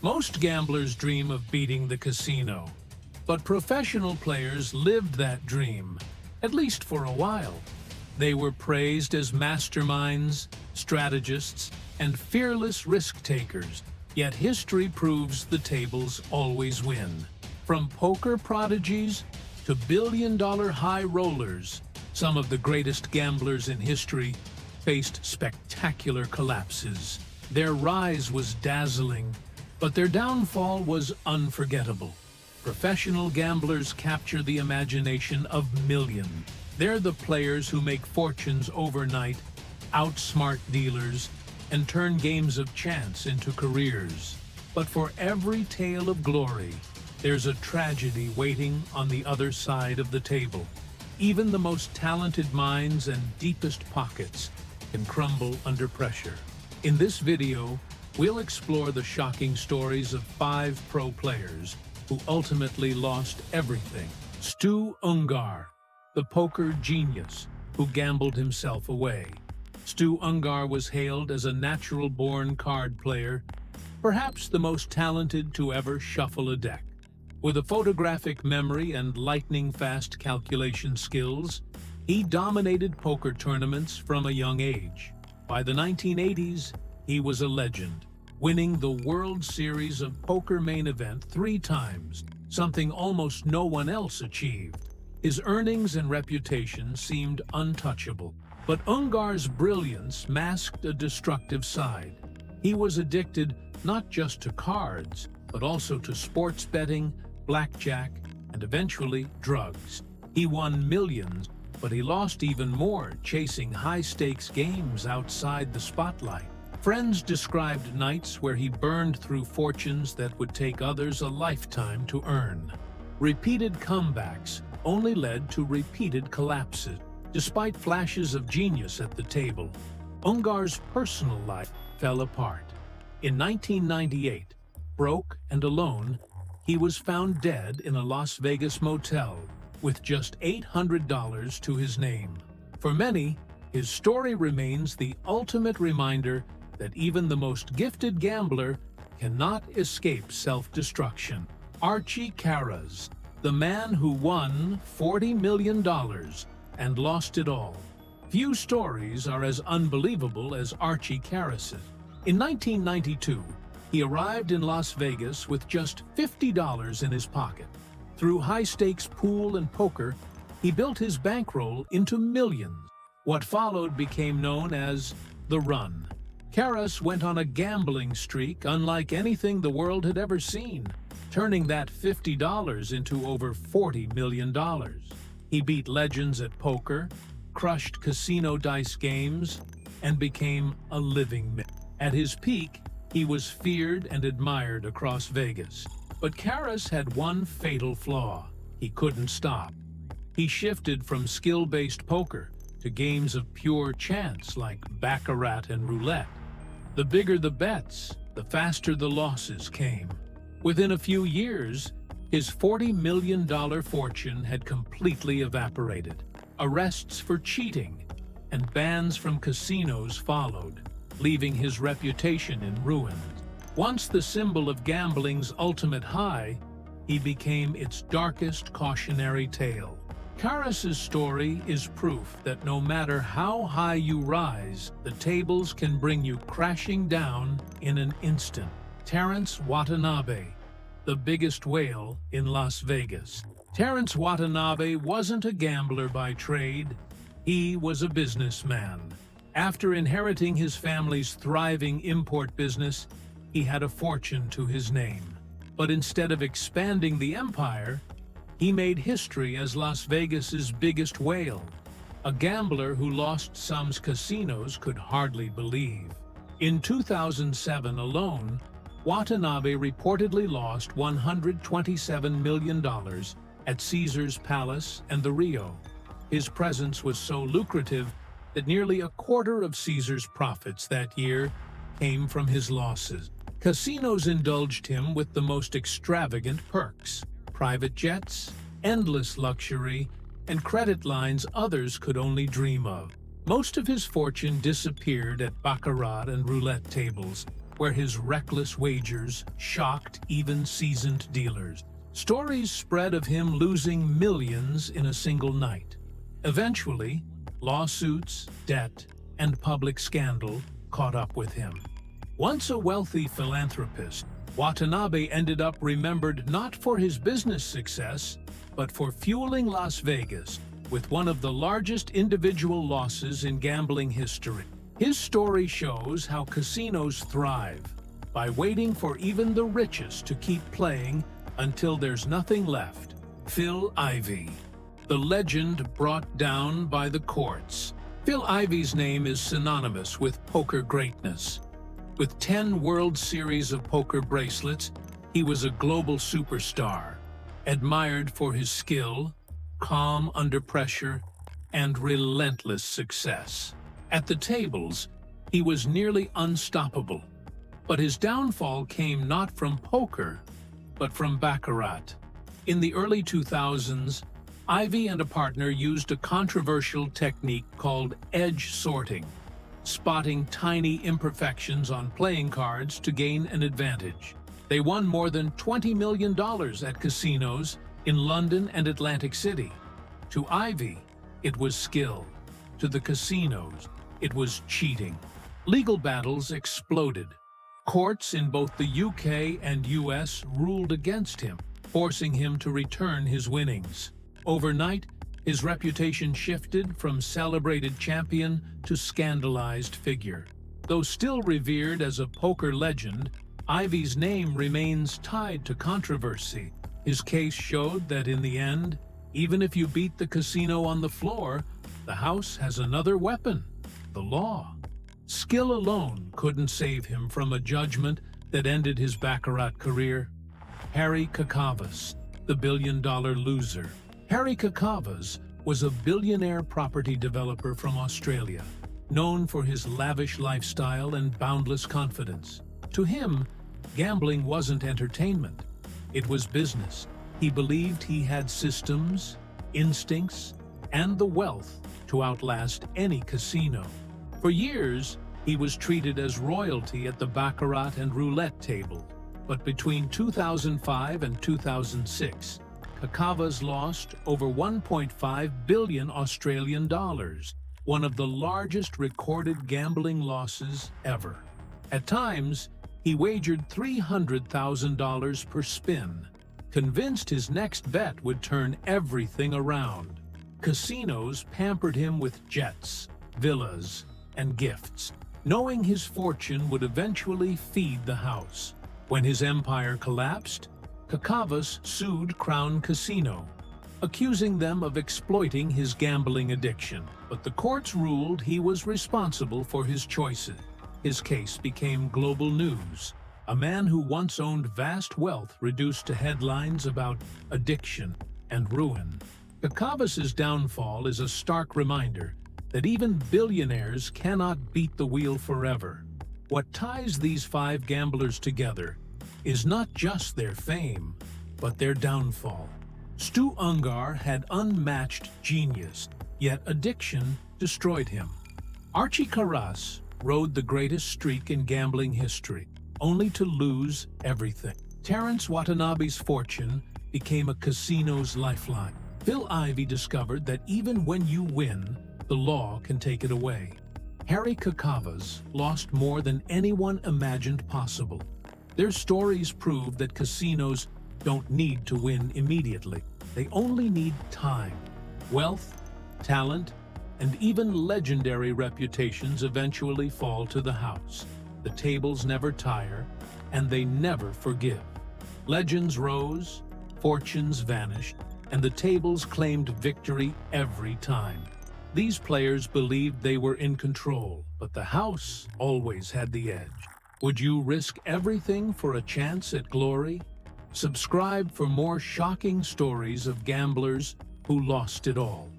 Most gamblers dream of beating the casino, but professional players lived that dream, at least for a while. They were praised as masterminds, strategists, and fearless risk-takers, yet history proves the tables always win. From poker prodigies to billion-dollar high rollers, some of the greatest gamblers in history faced spectacular collapses. Their rise was dazzling, but their downfall was unforgettable. Professional gamblers capture the imagination of millions. They're the players who make fortunes overnight, outsmart dealers, and turn games of chance into careers. But for every tale of glory, there's a tragedy waiting on the other side of the table. Even the most talented minds and deepest pockets can crumble under pressure. In this video, we'll explore the shocking stories of 5 pro players who ultimately lost everything. Stu Ungar, the poker genius who gambled himself away. Stu Ungar was hailed as a natural-born card player, perhaps the most talented to ever shuffle a deck. With a photographic memory and lightning-fast calculation skills, he dominated poker tournaments from a young age. By the 1980s, he was a legend, winning the World Series of Poker main event 3 times, something almost no one else achieved. His earnings and reputation seemed untouchable, but Ungar's brilliance masked a destructive side. He was addicted not just to cards, but also to sports betting, blackjack, and eventually drugs. He won millions, but he lost even more chasing high-stakes games outside the spotlight. Friends described nights where he burned through fortunes that would take others a lifetime to earn. Repeated comebacks only led to repeated collapses. Despite flashes of genius at the table, Ungar's personal life fell apart. In 1998, broke and alone, he was found dead in a Las Vegas motel with just $800 to his name. For many, his story remains the ultimate reminder that even the most gifted gambler cannot escape self-destruction. Archie Karas, the man who won $40 million and lost it all. Few stories are as unbelievable as Archie Karas's. In 1992, he arrived in Las Vegas with just $50 in his pocket. Through high-stakes pool and poker, he built his bankroll into millions. What followed became known as the Run. Karas went on a gambling streak unlike anything the world had ever seen, turning that $50 into over $40 million. He beat legends at poker, crushed casino dice games, and became a living myth. At his peak, he was feared and admired across Vegas. But Karas had one fatal flaw: he couldn't stop. He shifted from skill-based poker to games of pure chance like baccarat and roulette. The bigger the bets, the faster the losses came. Within a few years, his $40 million fortune had completely evaporated. Arrests for cheating and bans from casinos followed, leaving his reputation in ruins. Once the symbol of gambling's ultimate high, he became its darkest cautionary tale. Karas's story is proof that no matter how high you rise, the tables can bring you crashing down in an instant. Terrence Watanabe, the biggest whale in Las Vegas. Terrence Watanabe wasn't a gambler by trade. He was a businessman. After inheriting his family's thriving import business, he had a fortune to his name. But instead of expanding the empire, he made history as Las Vegas's biggest whale. A gambler who lost some casinos could hardly believe. In 2007 alone, Watanabe reportedly lost $127 million at Caesar's Palace and the Rio. His presence was so lucrative that nearly a quarter of Caesar's profits that year came from his losses. Casinos indulged him with the most extravagant perks: private jets, endless luxury, and credit lines others could only dream of. Most of his fortune disappeared at baccarat and roulette tables, where his reckless wagers shocked even seasoned dealers. Stories spread of him losing millions in a single night. Eventually, lawsuits, debt, and public scandal caught up with him. Once a wealthy philanthropist, Watanabe ended up remembered not for his business success, but for fueling Las Vegas with one of the largest individual losses in gambling history. His story shows how casinos thrive by waiting for even the richest to keep playing until there's nothing left. Phil Ivey, the legend brought down by the courts. Phil Ivey's name is synonymous with poker greatness. With 10 World Series of Poker bracelets, he was a global superstar, admired for his skill, calm under pressure, and relentless success. At the tables, he was nearly unstoppable, but his downfall came not from poker, but from baccarat. In the early 2000s, Ivey and a partner used a controversial technique called edge sorting, spotting tiny imperfections on playing cards to gain an advantage. They won more than $20 million at casinos in London and Atlantic City. To Ivey, it was skill. To the casinos, it was cheating. Legal battles exploded. Courts in both the UK and US ruled against him, forcing him to return his winnings. Overnight, his reputation shifted from celebrated champion to scandalized figure. Though still revered as a poker legend, Ivey's name remains tied to controversy. His case showed that in the end, even if you beat the casino on the floor, the house has another weapon: the law. Skill alone couldn't save him from a judgment that ended his baccarat career. Harry Kakavas, the billion-dollar loser. Harry Kakavas was a billionaire property developer from Australia, known for his lavish lifestyle and boundless confidence. To him, gambling wasn't entertainment. It was business. He believed he had systems, instincts, and the wealth to outlast any casino. For years, he was treated as royalty at the baccarat and roulette table. But between 2005 and 2006, Kakavas lost over 1.5 billion Australian dollars, one of the largest recorded gambling losses ever. At times, he wagered $300,000 per spin, convinced his next bet would turn everything around. Casinos pampered him with jets, villas, and gifts, knowing his fortune would eventually feed the house. When his empire collapsed, Kakavas sued Crown Casino, accusing them of exploiting his gambling addiction. But the courts ruled he was responsible for his choices. His case became global news. A man who once owned vast wealth reduced to headlines about addiction and ruin. Kakavas's downfall is a stark reminder that even billionaires cannot beat the wheel forever. What ties these 5 gamblers together is not just their fame, but their downfall. Stu Ungar had unmatched genius, yet addiction destroyed him. Archie Karas rode the greatest streak in gambling history, only to lose everything. Terrence Watanabe's fortune became a casino's lifeline. Phil Ivey discovered that even when you win, the law can take it away. Harry Kakavas lost more than anyone imagined possible. Their stories prove that casinos don't need to win immediately. They only need time. Wealth, talent, and even legendary reputations eventually fall to the house. The tables never tire, and they never forgive. Legends rose, fortunes vanished, and the tables claimed victory every time. These players believed they were in control, but the house always had the edge. Would you risk everything for a chance at glory? Subscribe for more shocking stories of gamblers who lost it all.